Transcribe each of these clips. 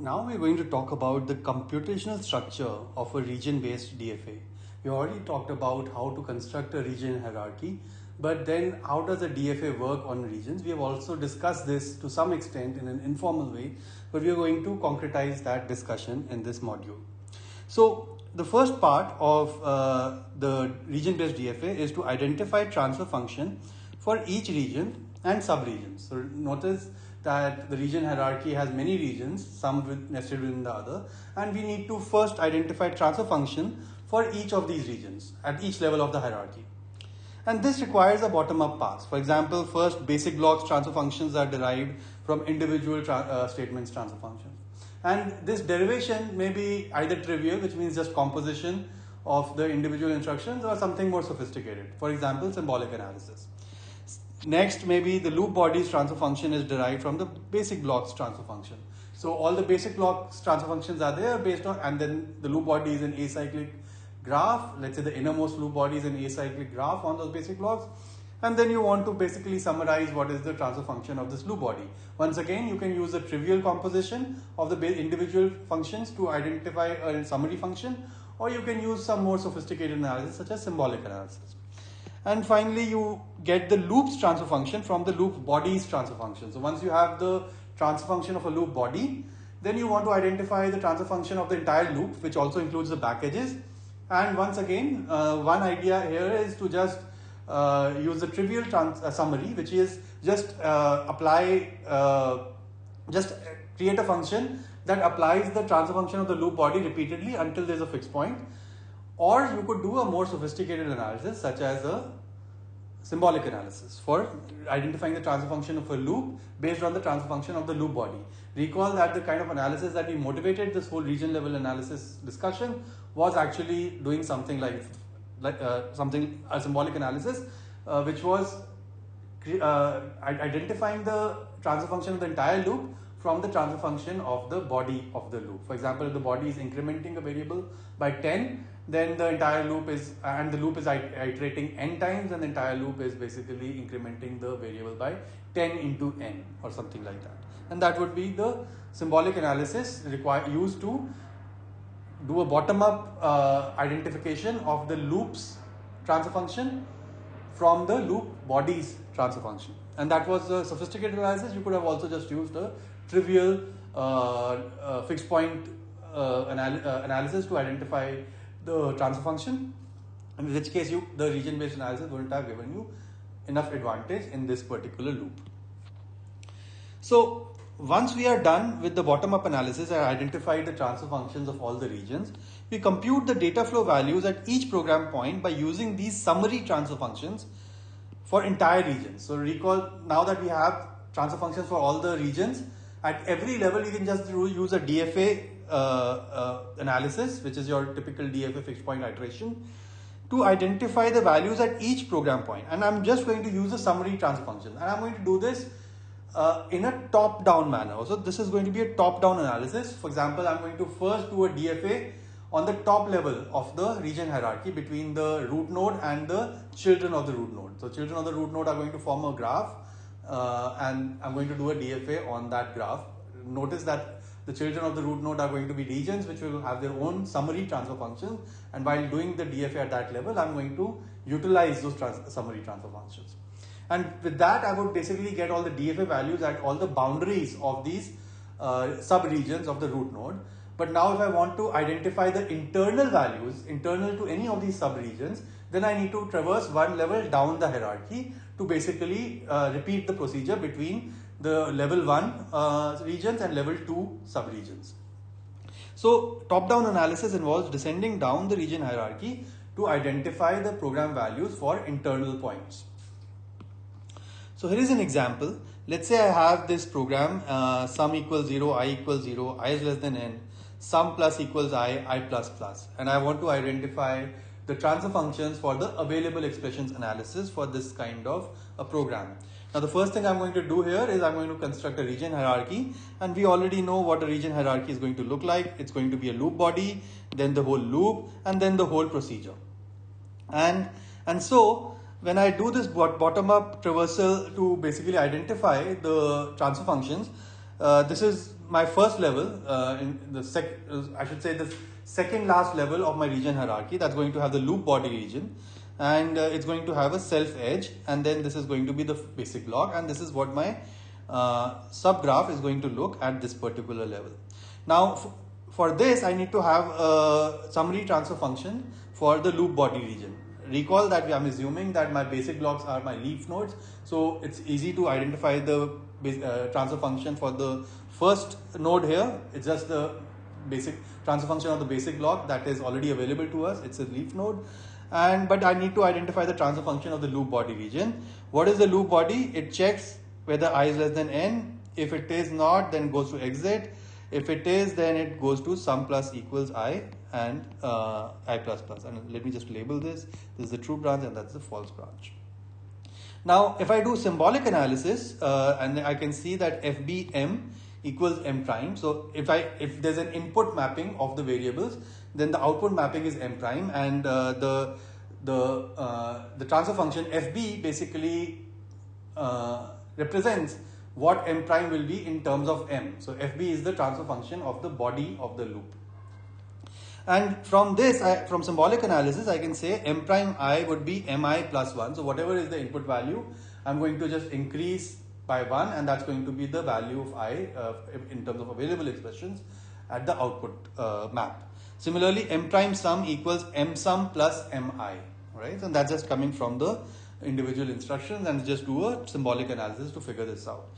Now we're going to talk about the computational structure of a region-based DFA. We already talked about how to construct a region hierarchy, but then how does a DFA work on regions? We have also discussed this to some extent in an informal way, but we are going to concretize that discussion in this module. So the first part of the region-based DFA is to identify transfer function for each region and sub-regions. So notice that the region hierarchy has many regions, some nested within the other, and we need to first identify transfer function for each of these regions at each level of the hierarchy. And this requires a bottom-up pass. For example, first basic blocks transfer functions are derived from individual statements transfer functions. And this derivation may be either trivial, which means just composition of the individual instructions, or something more sophisticated. For example, symbolic analysis. Next, maybe the loop bodies transfer function is derived from the basic blocks transfer function. So all the basic blocks transfer functions are there based on, and then the loop body is an acyclic graph. Let's say the innermost loop body is an acyclic graph on those basic blocks. And then you want to basically summarize what is the transfer function of this loop body. Once again, you can use a trivial composition of the individual functions to identify a summary function, or you can use some more sophisticated analysis such as symbolic analysis. And finally, you get the loops transfer function from the loop bodies transfer function. So once you have the transfer function of a loop body, then you want to identify the transfer function of the entire loop, which also includes the back edges. And once again, one idea here is to just use the trivial summary, which is just create a function that applies the transfer function of the loop body repeatedly until there's a fixed point. Or you could do a more sophisticated analysis, such as a symbolic analysis for identifying the transfer function of a loop based on the transfer function of the loop body. Recall that the kind of analysis that we motivated this whole region level analysis discussion was actually doing something like a symbolic analysis, which was identifying the transfer function of the entire loop from the transfer function of the body of the loop. For example, if the body is incrementing a variable by 10, then the entire loop is, and the loop is iterating n times, and the entire loop is basically incrementing the variable by 10 into n or something like that. And that would be the symbolic analysis used to do a bottom-up identification of the loop's transfer function from the loop body's transfer function. And that was a sophisticated analysis. You could have also just used a trivial fixed point analysis to identify the transfer function, in which case the region-based analysis wouldn't have given you enough advantage in this particular loop. So once we are done with the bottom-up analysis and identified the transfer functions of all the regions, we compute the data flow values at each program point by using these summary transfer functions for entire regions. So recall, now that we have transfer functions for all the regions, at every level you can just use a DFA analysis, which is your typical DFA fixed point iteration, to identify the values at each program point. And I'm just going to use a summary transfer function, and I'm going to do this in a top-down manner. So this is going to be a top-down analysis. For example, I'm going to first do a DFA on the top level of the region hierarchy between the root node and the children of the root node. So children of the root node are going to form a graph, and I'm going to do a DFA on that graph. Notice that the children of the root node are going to be regions which will have their own summary transfer functions, and while doing the DFA at that level, I'm going to utilize those summary transfer functions. And with that, I would basically get all the DFA values at all the boundaries of these sub-regions of the root node. But now if I want to identify the internal values, internal to any of these sub-regions, then I need to traverse one level down the hierarchy to basically repeat the procedure between the level 1 regions and level 2 sub-regions. So top-down analysis involves descending down the region hierarchy to identify the program values for internal points. So here is an example. Let's say I have this program, sum equals 0, I equals 0, I is less than n, sum plus equals I plus plus. And I want to identify the transfer functions for the available expressions analysis for this kind of a program. Now the first thing I'm going to do here is I'm going to construct a region hierarchy, and we already know what a region hierarchy is going to look like. It's going to be a loop body, then the whole loop, and then the whole procedure. And so when I do this bottom-up traversal to basically identify the transfer functions, this is my first level, in the I should say the second last level of my region hierarchy. That's going to have the loop body region, and it's going to have a self edge, and then this is going to be the basic block, and this is what my subgraph is going to look at this particular level. Now for this I need to have a summary transfer function for the loop body region. Recall that I'm assuming that my basic blocks are my leaf nodes, so it's easy to identify the transfer function for the first node here. It's just the basic transfer function of the basic block that is already available to us. It's a leaf node, but I need to identify the transfer function of the loop body region. What is the loop body? It checks whether I is less than n. If it is not, then it goes to exit. If it is, then it goes to sum plus equals I and I plus plus. And let me just label this. This is the true branch and that's the false branch. Now, if I do symbolic analysis, and I can see that FBM equals M prime. So if there's an input mapping of the variables, then the output mapping is M prime, and the transfer function FB basically represents what M prime will be in terms of M. So FB is the transfer function of the body of the loop. And from this, from symbolic analysis, I can say M prime I would be Mi plus 1. So whatever is the input value, I'm going to just increase by 1, and that's going to be the value of I in terms of available expressions at the output map. Similarly, M prime sum equals M sum plus Mi, right? And that's just coming from the individual instructions, and just do a symbolic analysis to figure this out.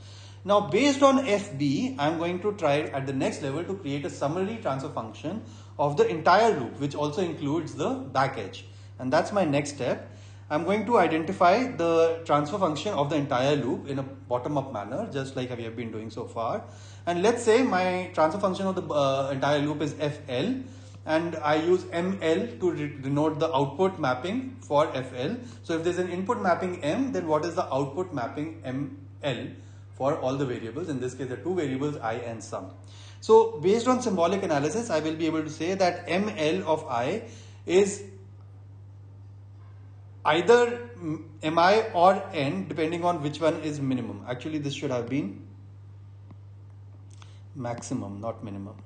Now, based on FB, I'm going to try at the next level to create a summary transfer function of the entire loop, which also includes the back edge. And that's my next step. I'm going to identify the transfer function of the entire loop in a bottom-up manner, just like we have been doing so far. And let's say my transfer function of the entire loop is FL, and I use ML to denote the output mapping for FL. So if there's an input mapping M, then what is the output mapping ML for all the variables? In this case, the two variables I and sum. So based on symbolic analysis, I will be able to say that ML of I is either Mi or N, depending on which one is minimum. Actually, this should have been maximum, not minimum.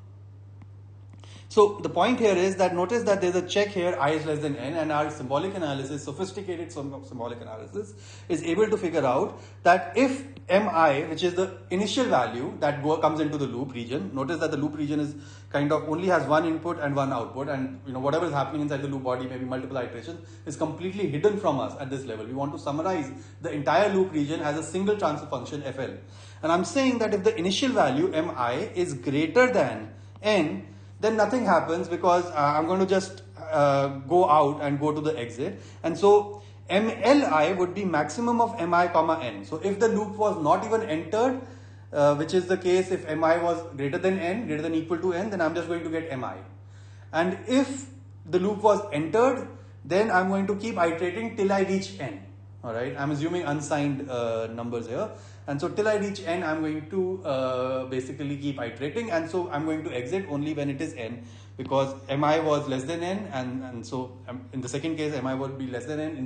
So the point here is that notice that there's a check here, I is less than n, and our symbolic analysis, sophisticated symbolic analysis, is able to figure out that if mi, which is the initial value that comes into the loop region, notice that the loop region is kind of only has one input and one output, and whatever is happening inside the loop body, maybe multiple iterations, is completely hidden from us at this level. We want to summarize the entire loop region as a single transfer function fl, and I'm saying that if the initial value mi is greater than n, then nothing happens, because I'm going to just go out and go to the exit. And so MLI would be maximum of mi comma n. So if the loop was not even entered, which is the case if mi was greater than n, greater than equal to n, then I'm just going to get mi. And if the loop was entered, then I'm going to keep iterating till I reach n. Alright, I'm assuming unsigned numbers here. And so till I reach n, I'm going to basically keep iterating, and so I'm going to exit only when it is n, because mi was less than n, and so in the second case mi would be less than n,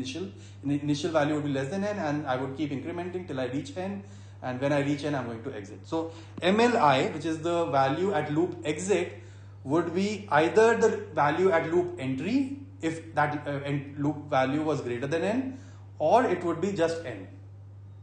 initial value would be less than n, and I would keep incrementing till I reach n, and when I reach n, I'm going to exit. So MLI, which is the value at loop exit, would be either the value at loop entry, if that loop value was greater than n, or it would be just n.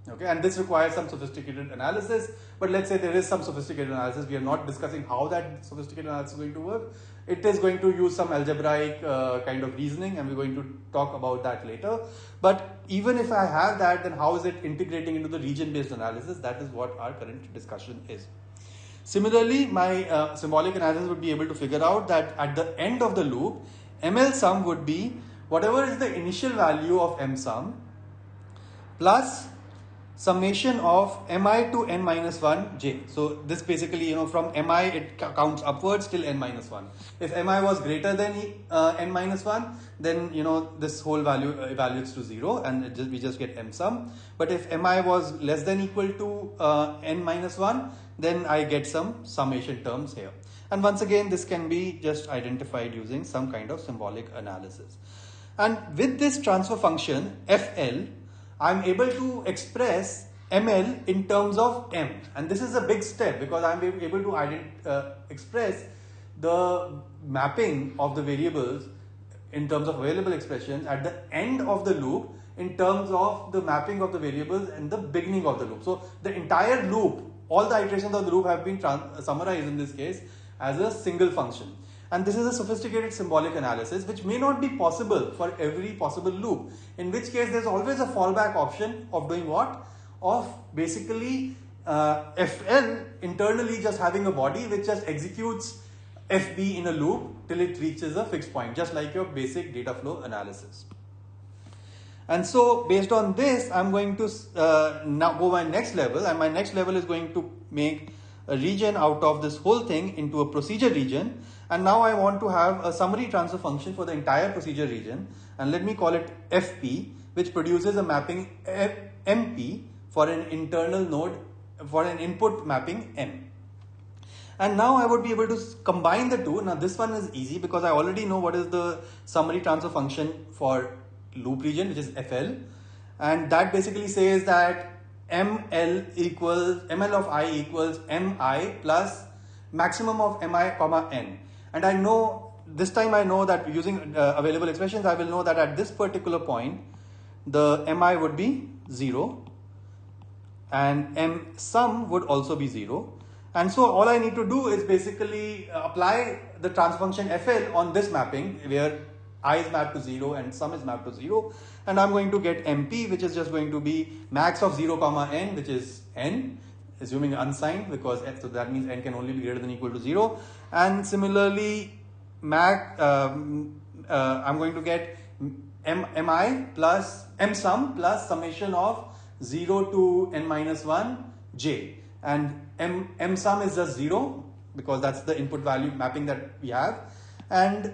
Okay, and this requires some sophisticated analysis, but let's say there is some sophisticated analysis. We are not discussing how that sophisticated analysis is going to work. It is going to use some algebraic kind of reasoning, and we're going to talk about that later. But even if I have that, then how is it integrating into the region-based analysis? That is what our current discussion is. Similarly, my symbolic analysis would be able to figure out that at the end of the loop, ML sum would be whatever is the initial value of M sum plus summation of mi to n minus 1 j. So this basically, from mi it counts upwards till n minus 1. If mi was greater than n minus 1, then this whole value evaluates to 0, and we just get m sum. But if mi was less than equal to n minus 1, then I get some summation terms here. And once again, this can be just identified using some kind of symbolic analysis. And with this transfer function fl, I'm able to express ML in terms of M. And this is a big step because I'm able to express the mapping of the variables in terms of available expressions at the end of the loop in terms of the mapping of the variables in the beginning of the loop. So the entire loop, all the iterations of the loop have been summarized in this case as a single function. And this is a sophisticated symbolic analysis which may not be possible for every possible loop, in which case there's always a fallback option of doing what? Of basically Fn internally just having a body which just executes FB in a loop till it reaches a fixed point, just like your basic data flow analysis. And so based on this, I'm going to now go my next level, and my next level is going to make a region out of this whole thing into a procedure region. And now I want to have a summary transfer function for the entire procedure region, and let me call it FP, which produces a mapping MP for an internal node, for an input mapping M. And now I would be able to combine the two. Now this one is easy because I already know what is the summary transfer function for loop region, which is FL. And that basically says that ML of I equals MI plus maximum of MI comma N. And I know, this time I know that using available expressions, I will know that at this particular point, the MI would be 0 and M sum would also be 0. And so all I need to do is basically apply the transfer function FL on this mapping where I is mapped to 0 and sum is mapped to 0. And I'm going to get MP, which is just going to be max of 0 comma N, which is N, assuming unsigned, because so that means N can only be greater than or equal to 0. And similarly, I'm going to get MI plus M sum plus summation of 0 to N minus 1 J. And M sum is just 0 because that's the input value mapping that we have. And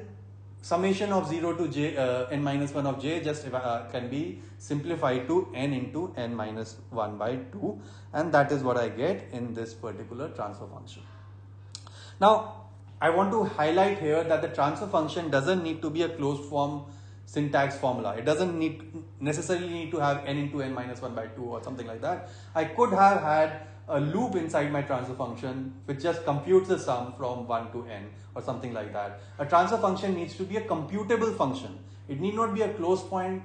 summation of 0 to J, N minus 1 of J just can be simplified to N into N minus 1 by 2. And that is what I get in this particular transfer function. Now, I want to highlight here that the transfer function doesn't need to be a closed form syntax formula. It doesn't necessarily need to have N into N minus 1 by 2 or something like that. I could have had a loop inside my transfer function which just computes the sum from 1 to N or something like that. A transfer function needs to be a computable function. It need not be a closed form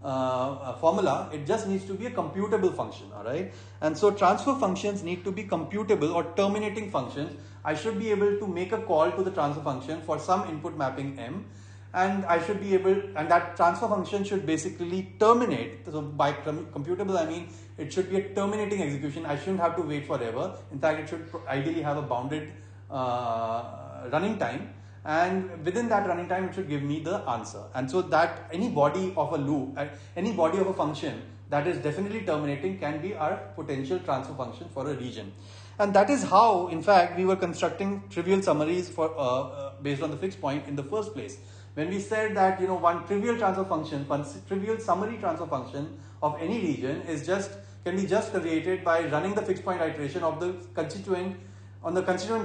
formula. It just needs to be a computable function, all right? And so transfer functions need to be computable or terminating functions. I should be able to make a call to the transfer function for some input mapping M, and I should be able, and that transfer function should basically terminate. So by computable, I mean it should be a terminating execution. I shouldn't have to wait forever. In fact, it should ideally have a bounded running time, and within that running time, it should give me the answer. And so that any body of a loop, any body of a function that is definitely terminating can be our potential transfer function for a region. And that is how, in fact, we were constructing trivial summaries for based on the fixed point in the first place. When we said that, you know, one trivial transfer function, one trivial summary transfer function of any region is can be just created by running the fixed point iteration of the constituent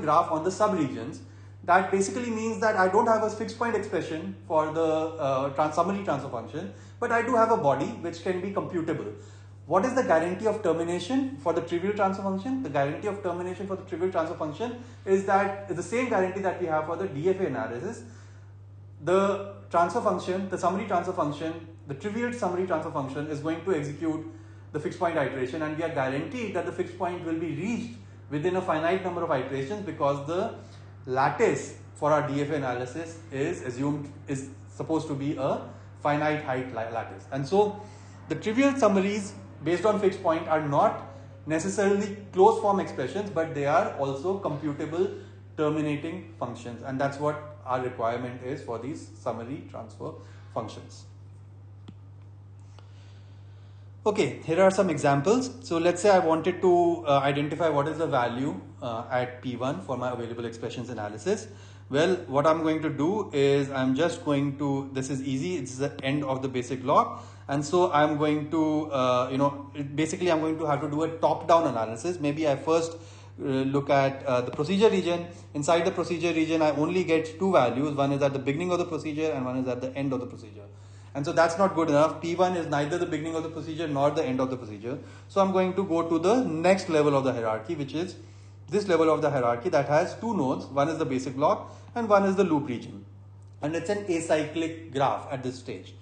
graph on the subregions. That basically means that I don't have a fixed point expression for the summary transfer function, but I do have a body which can be computable. What is the guarantee of termination for the trivial transfer function? The guarantee of termination for the trivial transfer function is the same guarantee that we have for the DFA analysis. The transfer function, the summary transfer function, the trivial summary transfer function is going to execute the fixed point iteration, and we are guaranteed that the fixed point will be reached within a finite number of iterations because the lattice for our DFA analysis is supposed to be a finite height lattice. And so the trivial summaries based on fixed point are not necessarily closed form expressions, but they are also computable terminating functions, and that's what our requirement is for these summary transfer functions. Okay, here are some examples. So let's say I wanted to identify what is the value at P1 for my available expressions analysis. Well, what I'm going to do is I'm just going to, this is easy, it's the end of the basic law. And so I'm going to, basically I'm going to have to do a top-down analysis. Maybe I first look at the procedure region. Inside the procedure region, I only get two values. One is at the beginning of the procedure and one is at the end of the procedure. And so that's not good enough. P1 is neither the beginning of the procedure nor the end of the procedure. So I'm going to go to the next level of the hierarchy, which is this level of the hierarchy that has two nodes. One is the basic block and one is the loop region. And it's an acyclic graph at this stage.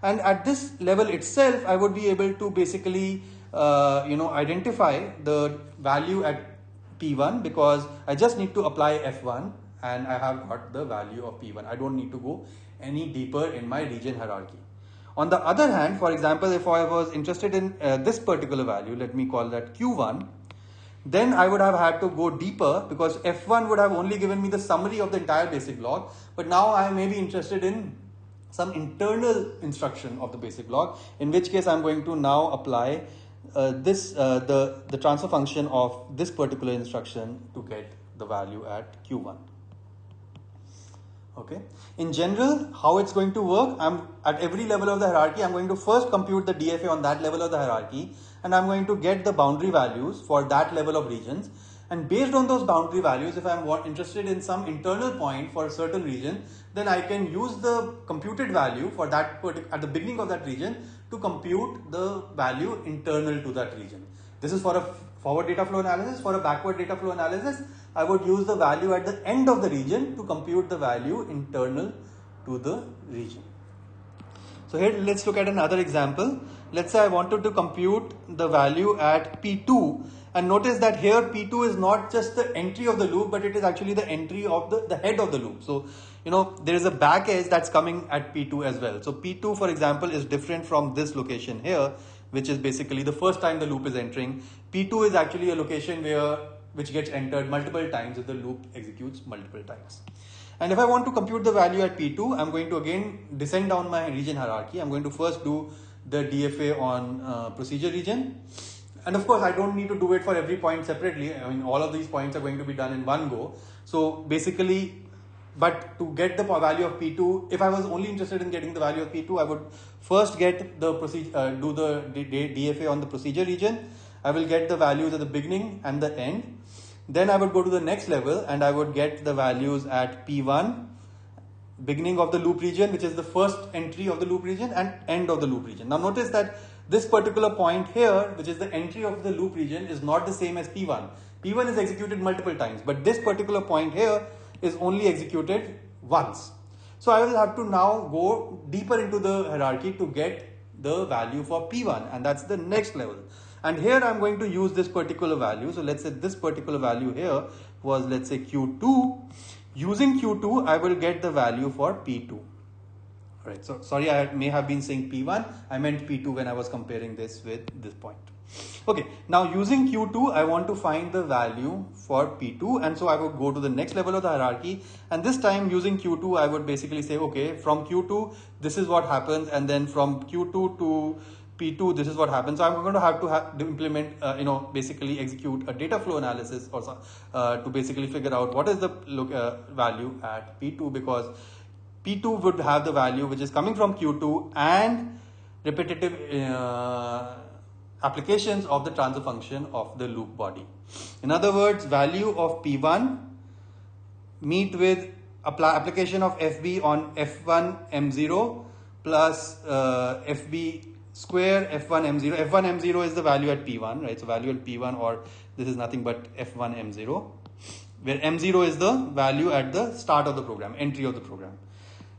And at this level itself, I would be able to basically identify the value at P1 because I just need to apply F1 and I have got the value of P1. I don't need to go any deeper in my region hierarchy. On the other hand, for example, if I was interested in this particular value, let me call that Q1, then I would have had to go deeper because F1 would have only given me the summary of the entire basic block. But now I may be interested in some internal instruction of the basic block, in which case I'm going to now apply the transfer function of this particular instruction to get the value at Q1. Okay. In general, how it's going to work, I'm at every level of the hierarchy, I'm going to first compute the DFA on that level of the hierarchy, and I'm going to get the boundary values for that level of regions. And based on those boundary values, if I'm interested in some internal point for a certain region, then I can use the computed value for that at the beginning of that region to compute the value internal to that region. This is for a forward data flow analysis. For a backward data flow analysis, I would use the value at the end of the region to compute the value internal to the region. So here let's look at another example. Let's say I wanted to compute the value at P2, and notice that here P2 is not just the entry of the loop, but it is actually the entry of the head of the loop. So there is a back edge that's coming at P2 as well. So P2, for example, is different from this location here, which is basically the first time the loop is entering. P2 is actually a location which gets entered multiple times if the loop executes multiple times. And if I want to compute the value at P2, I'm going to again descend down my region hierarchy. I'm going to first do the DFA on procedure region. And of course, I don't need to do it for every point separately. I mean, all of these points are going to be done in one go. So basically, but to get the value of P2, if I was only interested in getting the value of P2, I would first get the do the DFA on the procedure region. I will get the values at the beginning and the end. Then I would go to the next level and I would get the values at P1, beginning of the loop region, which is the first entry of the loop region, and end of the loop region. Now notice that this particular point here, which is the entry of the loop region, is not the same as P1. P1 is executed multiple times, but this particular point here is only executed once. So I will have to now go deeper into the hierarchy to get the value for P1, and that's the next level. And here I'm going to use this particular value. So let's say this particular value here was, let's say, Q2. Using Q2, I will get the value for P2. All right, so sorry, I may have been saying P1. I meant P2 when I was comparing this with this point. Okay, now using Q2, I want to find the value for P2. And so I would go to the next level of the hierarchy. And this time using Q2, I would basically say, okay, from Q2, this is what happens. And then from Q2 to P2, this is what happens. So I'm going to have to implement, basically execute a data flow analysis or to basically figure out what is the value at P2, because P2 would have the value which is coming from Q2 and repetitive applications of the transfer function of the loop body. In other words, value of P1 meet with application of FB on F1 M0 plus FB square F1 M0. F1 M0 is the value at P1, right? So value at P1, or this is nothing but F1 M0, where M0 is the value at the start of the program, entry of the program.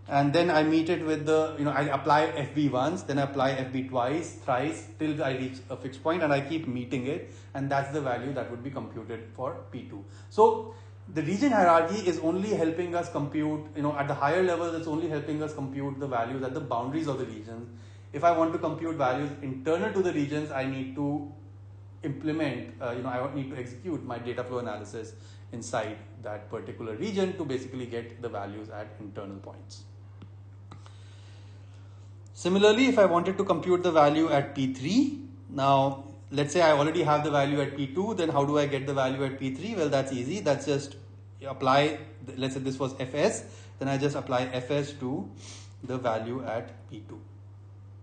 And then I meet it with I apply FB once, then I apply FB twice, thrice, till I reach a fixed point, and I keep meeting it. And that's the value that would be computed for P2. So the region hierarchy is only helping us compute, at the higher levels, it's only helping us compute the values at the boundaries of the regions. If I want to compute values internal to the regions, I need to implement, I need to execute my data flow analysis inside that particular region to basically get the values at internal points. Similarly, if I wanted to compute the value at P3, now let's say I already have the value at P2, then how do I get the value at P3? Well, that's easy. That's just apply, let's say this was Fs, then I just apply Fs to the value at P2.